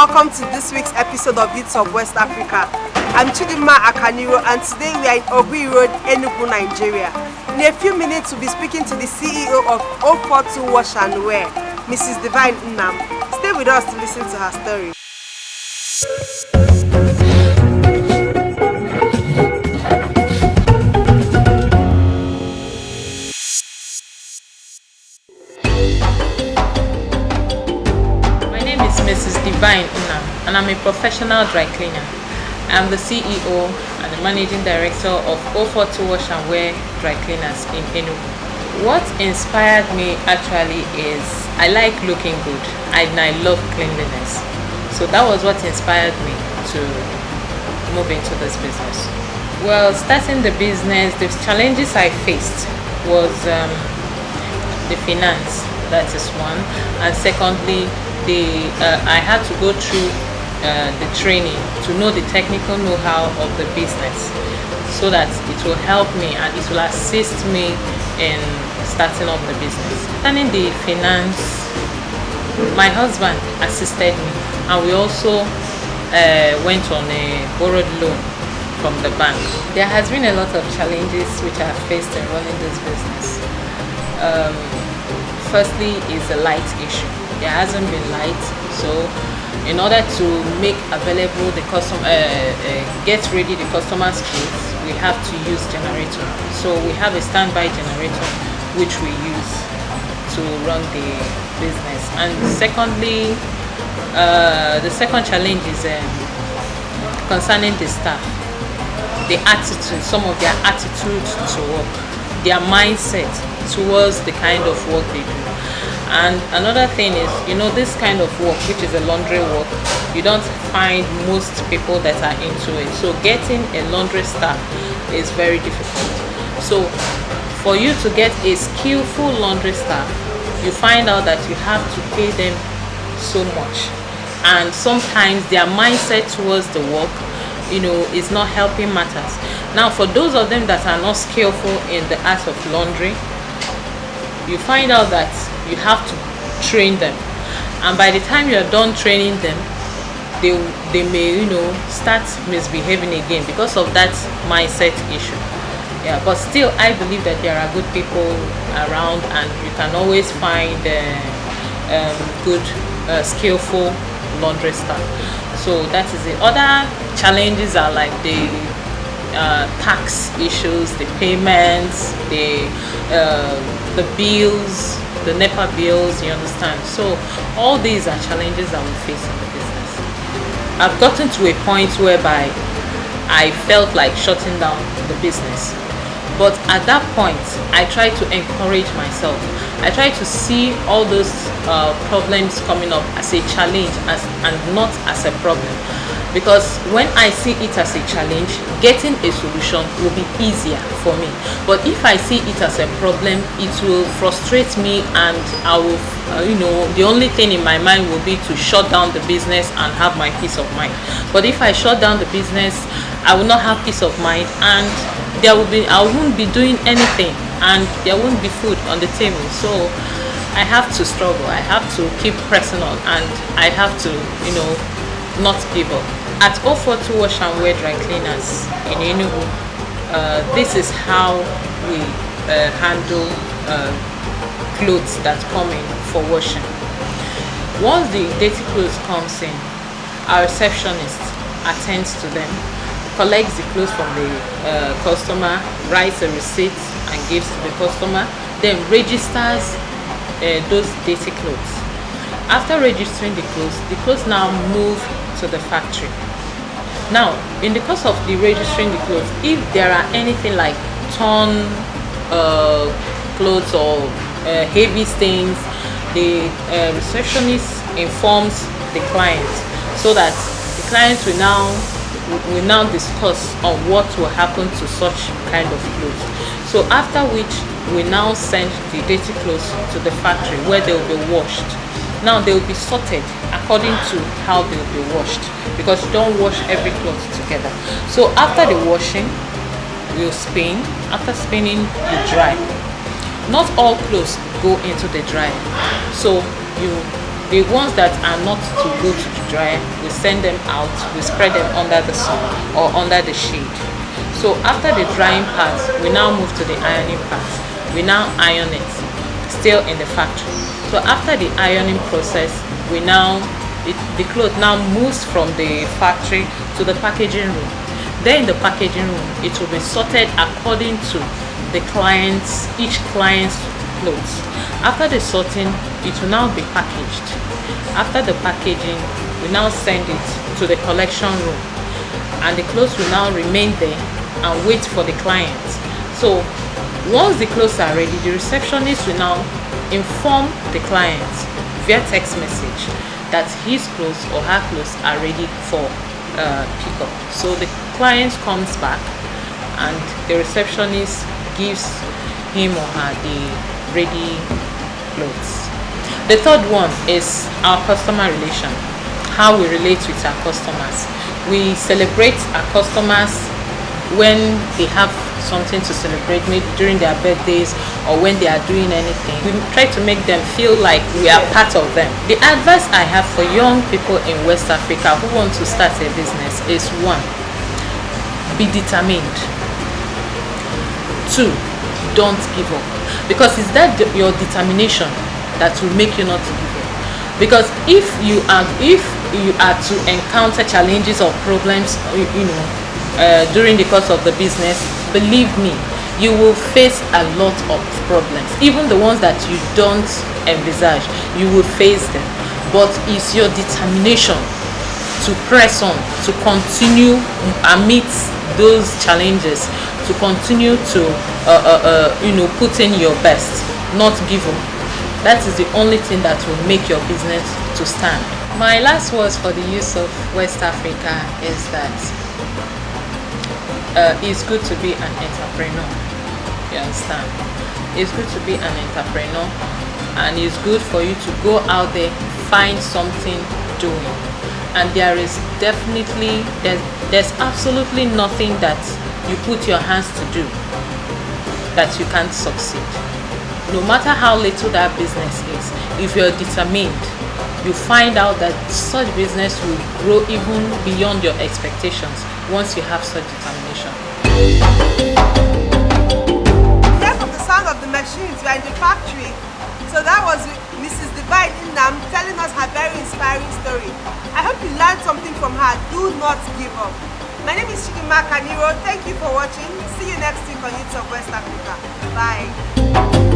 welcome to this week's episode of Youths of West Africa. I'm Chidima Akaniro and today we are in Ogui Road, Enugu, Nigeria. In a few minutes we'll be speaking to the CEO of 042 Wash and Wear, Mrs. Divine Nnam. Stay with us to listen to her story. Mrs. Divine Nnam, and I'm a professional dry cleaner. I'm the CEO and the Managing Director of 042 Wash and Wear Dry Cleaners in Enugu. What inspired me actually is I like looking good and I love cleanliness. So that was what inspired me to move into this business. Well, starting the business, the challenges I faced was the finance, that is one, and secondly, I had to go through the training to know the technical know-how of the business so that it will help me and it will assist me in starting up the business. Concerning the finance, my husband assisted me and we also went on a borrowed loan from the bank. There has been a lot of challenges which I have faced in running this business. Firstly is the light issue. There hasn't been light, so in order to make available the get ready the customer's goods, we have to use generator. So we have a standby generator which we use to run the business. And secondly, the second challenge is concerning the staff, the attitude, some of their attitude to work, their mindset towards the kind of work they do. And another thing is, this kind of work, which is a laundry work, you don't find most people that are into it. So getting a laundry staff is very difficult. So for you to get a skillful laundry staff, you find out that you have to pay them so much. And sometimes their mindset towards the work, is not helping matters. Now, for those of them that are not skillful in the art of laundry, you find out that you have to train them, and by the time you're done training them, they may start misbehaving again because of that mindset issue. Yeah, but still I believe that there are good people around and you can always find good skillful laundry staff. So that is it. Other challenges are like the tax issues, the payments, the bills, the NEPA bills, you understand. So all these are challenges that we face in the business. I've gotten to a point whereby I felt like shutting down the business, but at that point I try to encourage myself. I try to see all those problems coming up as a challenge and not as a problem. Because when I see it as a challenge, getting a solution will be easier for me. But if I see it as a problem, it will frustrate me and I will, the only thing in my mind will be to shut down the business and have my peace of mind. But if I shut down the business, I will not have peace of mind and I won't be doing anything and there won't be food on the table. So I have to struggle. I have to keep pressing on and I have to, not give up. At 042 Wash and Wear Dry Cleaners in Enugu, this is how we handle clothes that come in for washing. Once the dirty clothes comes in, our receptionist attends to them, collects the clothes from the customer, writes a receipt and gives to the customer, then registers those dirty clothes. After registering the clothes now move to the factory. Now, in the course of the registering the clothes, if there are anything like torn clothes or heavy stains, the receptionist informs the client so that the client will now discuss on what will happen to such kind of clothes. So after which we now send the dirty clothes to the factory where they will be washed. Now they will be sorted according to how they will be washed, because you don't wash every cloth together. So after the washing, we'll spin. After spinning, you dry. Not all clothes go into the dryer. So you The ones that are not to go to the dryer, we send them out, we spread them under the sun or under the shade. So after the drying part, we now move to the ironing part. We now iron it, still in the factory. So after the ironing process, the cloth now moves from the factory to the packaging room. Then in the packaging room, it will be sorted according to each client's clothes. After the sorting, it will now be packaged. After the packaging, we now send it to the collection room, and the clothes will now remain there and wait for the client. So once the clothes are ready, the receptionist will now inform the client via text message that his clothes or her clothes are ready for pickup. So the client comes back and the receptionist gives him or her the ready clothes. The third one is our customer relation, how we relate with our customers. We celebrate our customers when they have something to celebrate, maybe during their birthdays or when they are doing anything. We try to make them feel like we are part of them. The advice I have for young people in West Africa who want to start a business is 1, be determined. 2, don't give up, because it's that your determination that will make you not to give up. Because if you are to encounter challenges or problems, during the course of the business, believe me, you will face a lot of problems, even the ones that you don't envisage. You will face them, but it's your determination to press on, to continue amidst those challenges, to continue to put in your best, not give up. That is the only thing that will make your business to stand. My last words for the youth of West Africa is that it's good to be an entrepreneur. You understand? It's good to be an entrepreneur, and it's good for you to go out there, find something doing. And there's absolutely nothing that you put your hands to do that you can't succeed. No matter how little that business is, if you're determined, you find out that such business will grow even beyond your expectations once you have such determination. Hear from the sound of the machines, we are in the factory. So that was Mrs. Divine Nnam telling us her very inspiring story. I hope you learned something from her. Do not give up. My name is Nnam. Thank you for watching. See you next week on YouTube West Africa. Bye.